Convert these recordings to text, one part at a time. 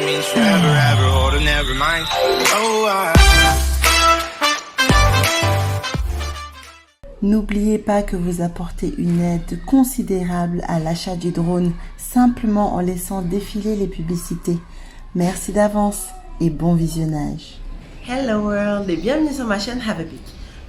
means forever, ever, hold on, never mind. Oh, N'oubliez pas que vous apportez une aide considérable à l'achat du drone simplement en laissant défiler les publicités. Merci d'avance et bon visionnage. Hello world et bienvenue sur ma chaîne Have a Peek.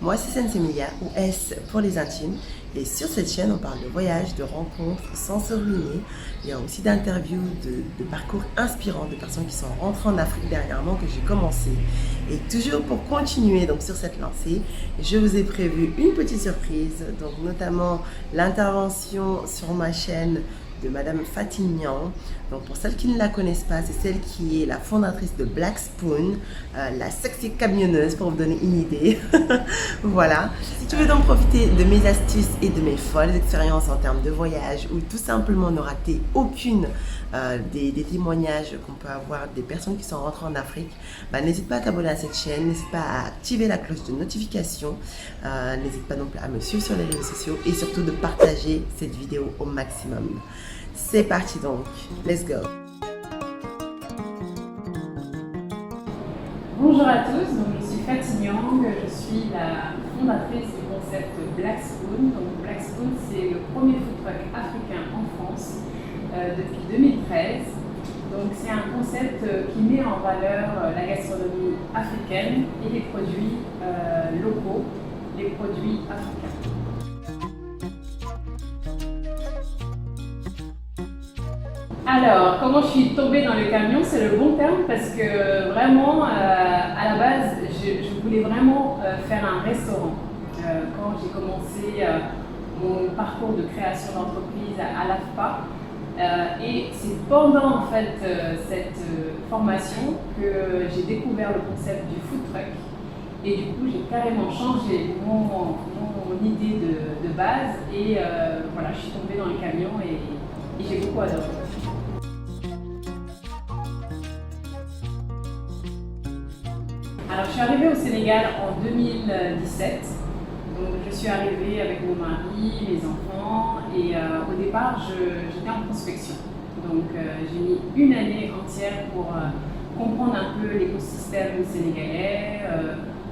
Moi c'est Sensemilia ou S pour les intimes et sur cette chaîne on parle de voyages, de rencontres sans se ruiner. Il y a aussi d'interviews, de parcours inspirants de personnes qui sont rentrées en Afrique dernièrement que j'ai commencé. Et toujours pour continuer donc sur cette lancée, je vous ai prévu une petite surprise, donc notamment l'intervention sur ma chaîne de Madame Fatignan. Donc pour celles qui ne la connaissent pas, c'est celle qui est la fondatrice de Black Spoon, la sexy camionneuse pour vous donner une idée. Voilà. Si tu veux donc profiter de mes astuces et de mes folles expériences en termes de voyage ou tout simplement ne rater aucune des témoignages qu'on peut avoir des personnes qui sont rentrées en Afrique, n'hésite pas à t'abonner à cette chaîne, n'hésite pas à activer la cloche de notification, n'hésite pas non plus à me suivre sur les réseaux sociaux et surtout de partager cette vidéo au maximum. C'est parti donc, let's go! Bonjour à tous, donc je suis Fatignan, je suis la fondatrice du concept Black Spoon. Donc Black Spoon, c'est le premier food truck africain en France depuis 2013. Donc c'est un concept qui met en valeur la gastronomie africaine et les produits locaux, les produits africains. Alors, comment je suis tombée dans le camion, c'est le bon terme parce que vraiment, à la base, je voulais vraiment faire un restaurant. Quand j'ai commencé mon parcours de création d'entreprise à l'AFPA, et c'est pendant en fait cette formation que j'ai découvert le concept du food truck. Et du coup, j'ai carrément changé mon idée de base et voilà, je suis tombée dans le camion et j'ai beaucoup adoré. Alors, je suis arrivée au Sénégal en 2017. Donc, je suis arrivée avec mon mari, mes enfants, et au départ, j'étais en prospection. Donc, j'ai mis une année entière pour comprendre un peu l'écosystème sénégalais,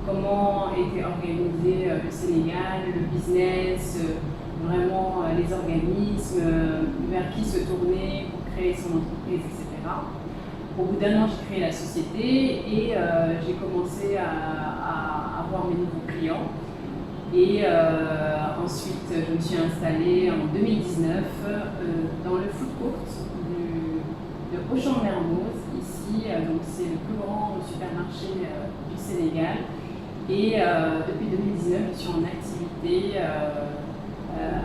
comment était organisé le Sénégal, le business, vraiment les organismes, vers qui se tourner pour créer son entreprise, etc. Au bout d'un an, j'ai créé la société et j'ai commencé à avoir mes nouveaux clients. Et ensuite, je me suis installée en 2019 dans le food court de Auchan-Mermoz, ici. Donc c'est le plus grand supermarché du Sénégal. Et depuis 2019, je suis en activité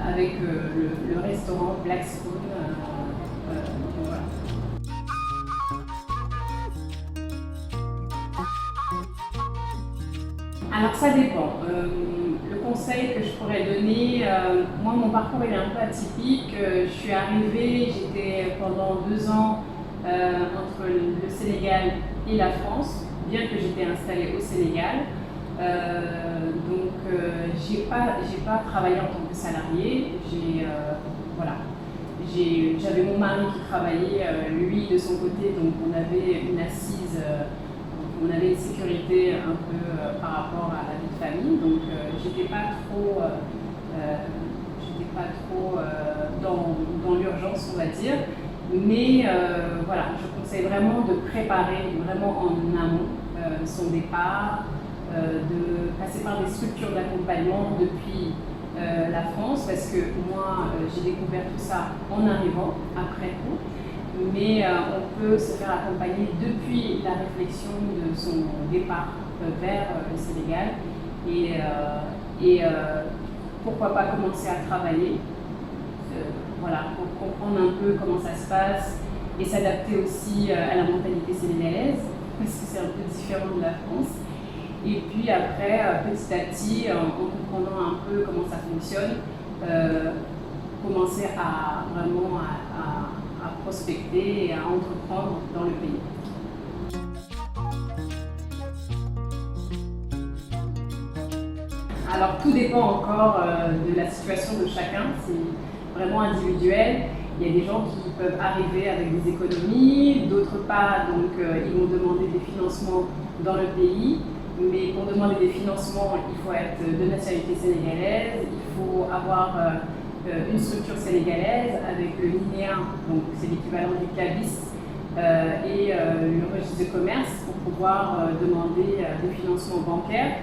avec le restaurant Black Spoon. Voilà. Alors ça dépend. Le conseil que je pourrais donner, moi mon parcours il est un peu atypique. Je suis arrivée, j'étais pendant 2 ans entre le Sénégal et la France, bien que j'étais installée au Sénégal. Donc j'ai pas travaillé en tant que salarié. J'avais mon mari qui travaillait, lui de son côté, donc on avait une assise. On avait une sécurité un peu par rapport à la vie de famille, donc j'étais pas trop dans l'urgence, on va dire. Mais voilà, je conseille vraiment de préparer vraiment en amont son départ, de passer par des structures d'accompagnement depuis la France, parce que moi j'ai découvert tout ça en arrivant après coup. Mais on peut se faire accompagner depuis la réflexion de son départ vers le Sénégal et pourquoi pas commencer à travailler, voilà, pour comprendre un peu comment ça se passe et s'adapter aussi à la mentalité sénégalaise parce que c'est un peu différent de la France. Et puis après, petit à petit, en comprenant un peu comment ça fonctionne, commencer à vraiment à prospecter et à entreprendre dans le pays. Alors tout dépend encore de la situation de chacun, c'est vraiment individuel Il y a des gens qui peuvent arriver avec des économies, d'autres pas, donc ils vont demander des financements dans le pays. Mais pour demander des financements, il faut être de nationalité sénégalaise, il faut avoir une structure sénégalaise avec le NINEA, donc c'est l'équivalent du CABIS, et le registre de commerce pour pouvoir demander des financements bancaires,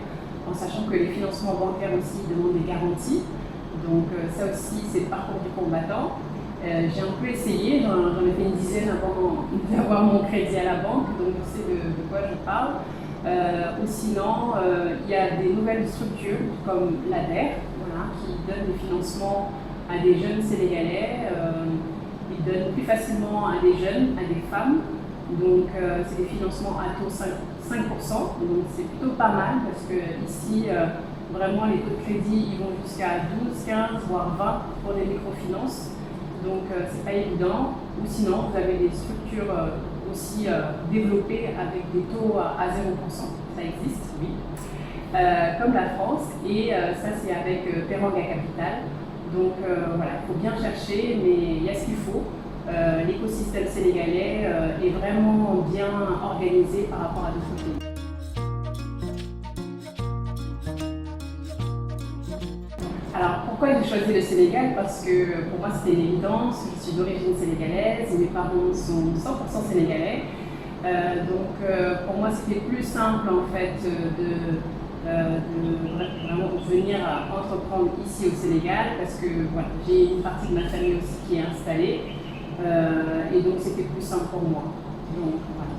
en sachant que les financements bancaires aussi demandent des garanties. Donc ça aussi, c'est le parcours du combattant. J'ai un peu essayé, j'en ai fait une dizaine avant d'avoir mon crédit à la banque, donc je sais de quoi je parle. Ou sinon, il y a des nouvelles structures comme l'ADER, voilà, qui donnent des financements à des jeunes Sénégalais. Ils donnent plus facilement à des jeunes, à des femmes. Donc, c'est des financements à taux 5%. Donc, c'est plutôt pas mal parce que ici, vraiment, les taux de crédit ils vont jusqu'à 12, 15, voire 20 pour les microfinances. Donc, c'est pas évident. Ou sinon, vous avez des structures aussi développées avec des taux à 0%. Ça existe, oui. Comme la France. Et ça, c'est avec Teranga Capital. Donc, voilà, il faut bien chercher, mais il y a ce qu'il faut. L'écosystème sénégalais est vraiment bien organisé par rapport à d'autres pays. Alors pourquoi j'ai choisi le Sénégal? Parce que pour moi c'était une évidence, je suis d'origine sénégalaise et mes parents sont 100% sénégalais. Pour moi c'était plus simple en fait de vraiment venir entreprendre ici au Sénégal parce que voilà, j'ai une partie de ma famille aussi qui est installée et donc c'était plus simple pour moi. Donc, voilà.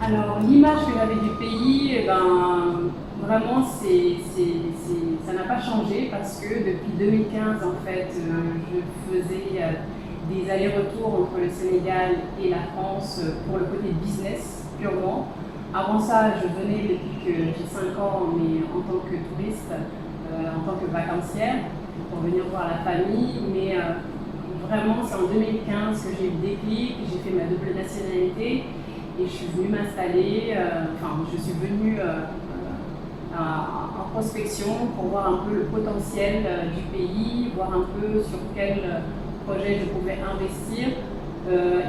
Alors l'image que j'avais du pays, vraiment ça n'a pas changé parce que depuis 2015 en fait je faisais des allers-retours entre le Sénégal et la France pour le côté business purement. Avant ça je venais depuis que j'ai 5 ans mais en tant que touriste, en tant que vacancière pour venir voir la famille, mais vraiment c'est en 2015 que j'ai eu le déclic, j'ai fait ma double nationalité. Et je suis venue m'installer, je suis venue en prospection pour voir un peu le potentiel du pays, voir un peu sur quel projet je pouvais investir.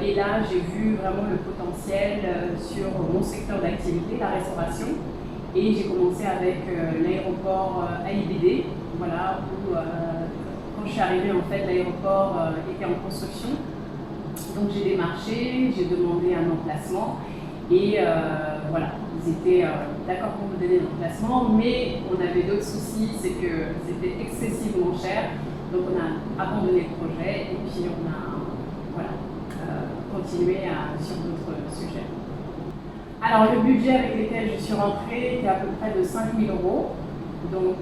Et là, j'ai vu vraiment le potentiel sur mon secteur d'activité, la restauration. Et j'ai commencé avec l'aéroport AIBD, voilà, où quand je suis arrivée, en fait, l'aéroport était en construction. Donc j'ai démarché, j'ai demandé un emplacement et voilà, ils étaient d'accord pour me donner un emplacement, mais on avait d'autres soucis, c'est que c'était excessivement cher. Donc on a abandonné le projet et puis on a continué sur d'autres sujets. Alors le budget avec lequel je suis rentrée était à peu près de 5 000 €. Donc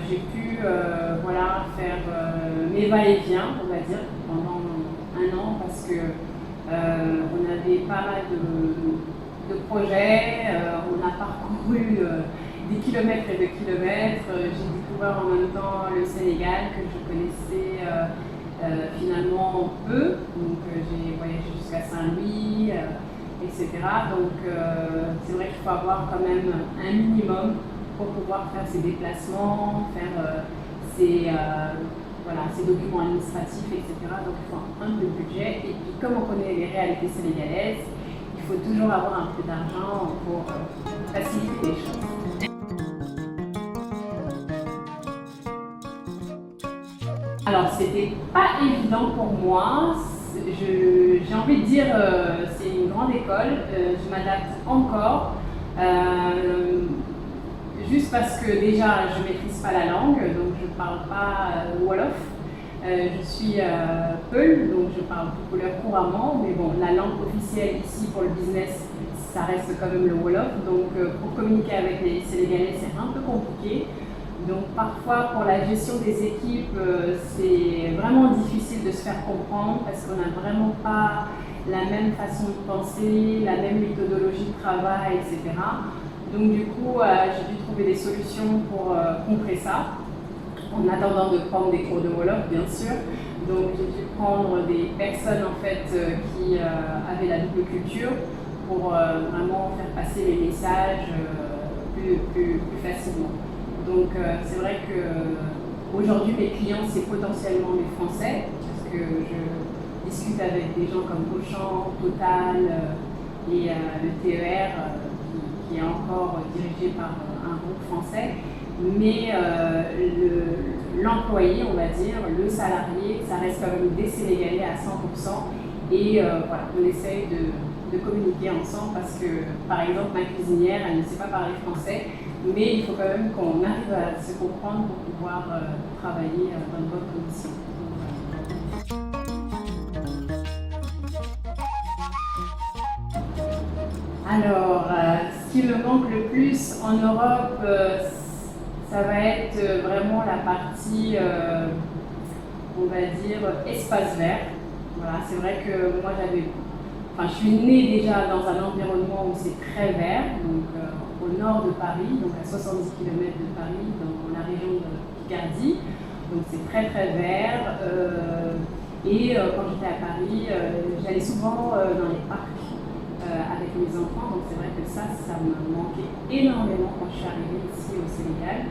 j'ai pu faire mes va-et-vient, on va dire, pendant un an parce que on avait pas mal de projets, on a parcouru des kilomètres et des kilomètres. J'ai découvert en même temps le Sénégal que je connaissais finalement peu, donc j'ai voyagé jusqu'à Saint-Louis, etc. Donc c'est vrai qu'il faut avoir quand même un minimum pour pouvoir faire ses déplacements, faire ces documents administratifs, etc. Donc il faut un peu de budget. Et puis comme on connaît les réalités sénégalaises, il faut toujours avoir un peu d'argent pour faciliter les choses. Alors c'était pas évident pour moi. J'ai envie de dire c'est une grande école. Je m'adapte encore. Juste parce que déjà je ne maîtrise pas la langue, donc je ne parle pas Wolof. Je suis Peul, donc je parle couleur couramment, mais bon, la langue officielle ici pour le business, ça reste quand même le Wolof. Donc pour communiquer avec les Sénégalais, c'est un peu compliqué. Donc parfois pour la gestion des équipes, c'est vraiment difficile de se faire comprendre parce qu'on n'a vraiment pas la même façon de penser, la même méthodologie de travail, etc. Donc du coup, j'ai dû trouver des solutions pour contrer ça, en attendant de prendre des cours de Wolof, bien sûr. Donc j'ai dû prendre des personnes en fait qui avaient la double culture pour vraiment faire passer les messages plus facilement. Donc Donc c'est vrai que aujourd'hui mes clients c'est potentiellement des Français parce que je discute avec des gens comme Auchan, Total et le TER qui est encore dirigé par un groupe français. Mais l'employé, on va dire, le salarié, ça reste quand même des Sénégalais à 100%. Et voilà, on essaye de communiquer ensemble parce que, par exemple, ma cuisinière, elle ne sait pas parler français, mais il faut quand même qu'on arrive à se comprendre pour pouvoir travailler dans de bonnes conditions. Alors, ce qui me manque le plus en Europe, ça va être vraiment la partie, on va dire, espace vert. Voilà, c'est vrai que moi je suis née déjà dans un environnement où c'est très vert, donc au nord de Paris, donc à 70 km de Paris, dans la région de Picardie. Donc c'est très très vert. Quand j'étais à Paris, j'allais souvent dans les parcs avec mes enfants, donc c'est vrai que ça me manquait énormément quand je suis arrivée ici au Sénégal.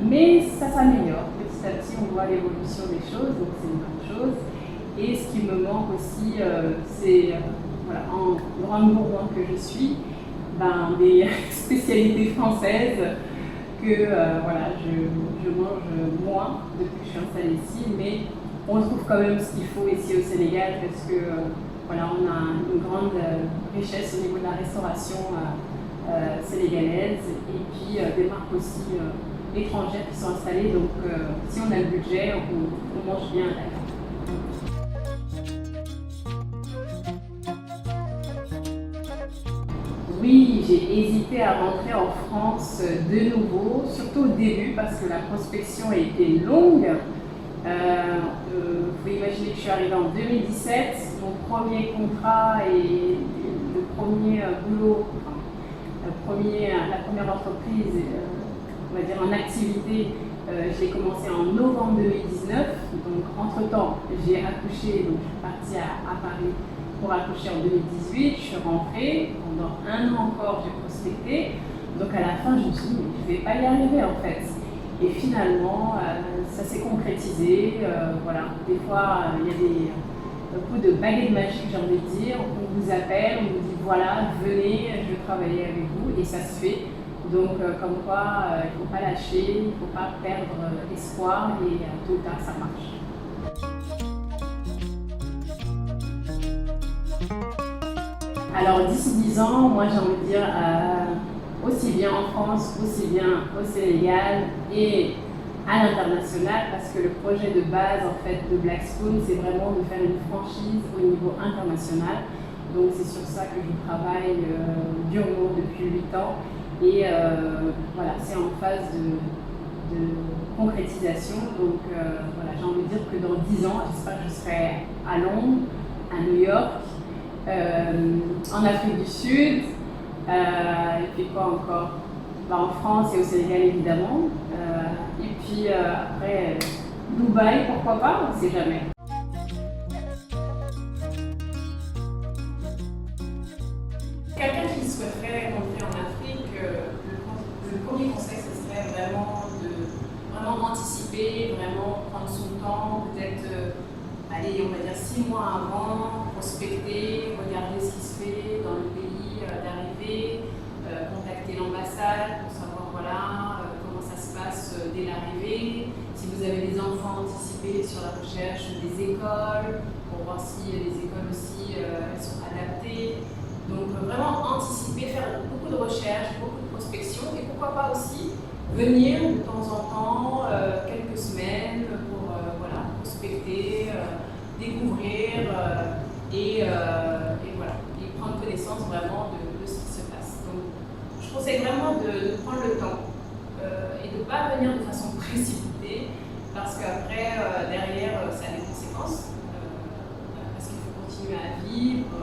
Mais ça s'améliore, petit à petit on voit l'évolution des choses, donc c'est une bonne chose. Et ce qui me manque aussi, c'est, en grande bourgeoise que je suis, des spécialités françaises que je mange moins depuis que je suis installée ici, mais on trouve quand même ce qu'il faut ici au Sénégal parce que on a une grande richesse au niveau de la restauration sénégalaise et puis des marques aussi étrangères qui sont installées. Donc si on a le budget, on mange bien là. Oui, j'ai hésité à rentrer en France de nouveau, surtout au début parce que la prospection a été longue. Vous pouvez imaginer que je suis arrivée en 2017, mon premier contrat et le premier boulot, la première entreprise, on va dire en activité, j'ai commencé en novembre 2019. Donc entre-temps, j'ai accouché, donc je suis partie à Paris pour accoucher en 2018, je suis rentrée, pendant un an encore j'ai prospecté, donc à la fin je me suis dit mais je ne vais pas y arriver en fait. Et finalement ça s'est concrétisé, des fois il y a un coup de baguette magique j'ai envie de dire, on vous appelle, on vous dit voilà venez, je veux travailler avec vous et ça se fait. Donc comme quoi il ne faut pas lâcher, il ne faut pas perdre espoir et tôt ou tard ça marche. Alors d'ici 10 ans, moi j'ai envie de dire aussi bien en France, aussi bien au Sénégal et à l'international parce que le projet de base en fait de Black Spoon c'est vraiment de faire une franchise au niveau international. Donc c'est sur ça que je travaille durement depuis 8 ans et c'est en phase de concrétisation. Donc j'ai envie de dire que dans 10 ans, j'espère que je serai à Londres, à New York, en Afrique du Sud, et puis quoi encore en France et au Sénégal évidemment, et puis après Dubaï, pourquoi pas, on ne sait jamais. Quelqu'un qui souhaiterait rentrer en Afrique, le premier conseil ce serait vraiment de anticiper, vraiment prendre son temps, peut-être on va dire 6 mois avant, prospecter, regarder ce qui se fait dans le pays d'arrivée, contacter l'ambassade pour savoir comment ça se passe dès l'arrivée. Si vous avez des enfants, anticiper sur la recherche des écoles, pour voir si les écoles aussi elles sont adaptées. Donc vraiment anticiper, faire beaucoup de recherches, beaucoup de prospection et pourquoi pas aussi venir de temps en temps, quelques semaines pour prospecter, découvrir et prendre connaissance vraiment de ce qui se passe. Donc, je conseille vraiment de prendre le temps et de ne pas venir de façon précipitée parce qu'après, derrière, ça a des conséquences parce qu'il faut continuer à vivre,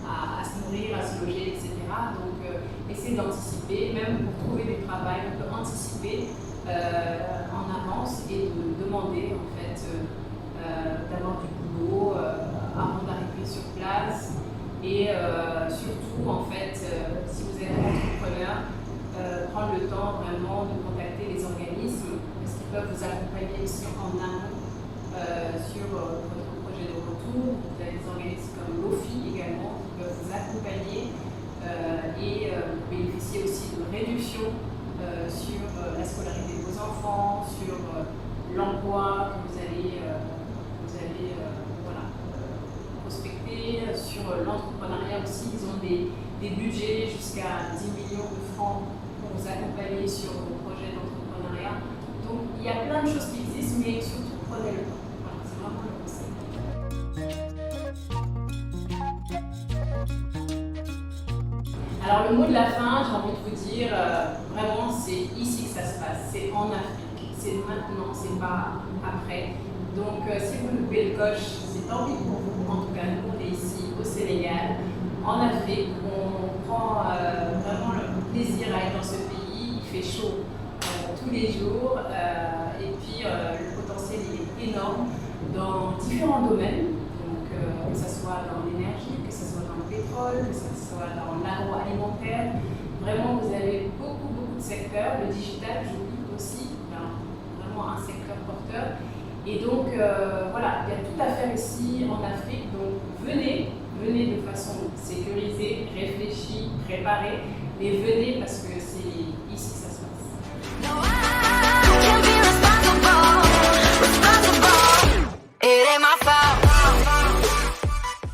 à se nourrir, à se loger, etc. Donc, essayer d'anticiper, même pour trouver du travail, on peut anticiper en avance et de demander en fait d'avoir du boulot avant d'arriver sur place et surtout en fait si vous êtes entrepreneur prendre le temps vraiment de contacter les organismes peuvent vous accompagner aussi en amont sur votre projet de retour. Vous avez des organismes comme l'OFI également qui peuvent vous accompagner et bénéficier aussi de réductions sur la scolarité de vos enfants, sur l'emploi que vous allez prospecter, sur l'entrepreneuriat aussi. Ils ont des budgets jusqu'à 10 millions de francs pour vous accompagner sur vos projets d'entrepreneuriat. Donc il y a plein de choses qui existent, mais surtout prenez le temps. Voilà, c'est vraiment le conseil. Alors le mot de la fin, j'ai envie de vous dire, vraiment c'est ici que ça se passe, c'est en Afrique, c'est maintenant, c'est pas après. Donc si vous loupez le coche, c'est tant pis pour vous. En tout cas, nous on est ici au Sénégal, en Afrique, on prend vraiment le plaisir à être dans ce pays, il fait chaud tous les jours et puis le potentiel il est énorme dans différents domaines. Donc, que ce soit dans l'énergie, que ce soit dans le pétrole, que ce soit dans l'agroalimentaire. Vraiment, vous avez beaucoup de secteurs. Le digital, j'oublie aussi, vraiment un secteur porteur. Et donc, voilà, il y a tout à faire ici en Afrique. Donc, venez de façon sécurisée, réfléchie, préparée, mais venez parce que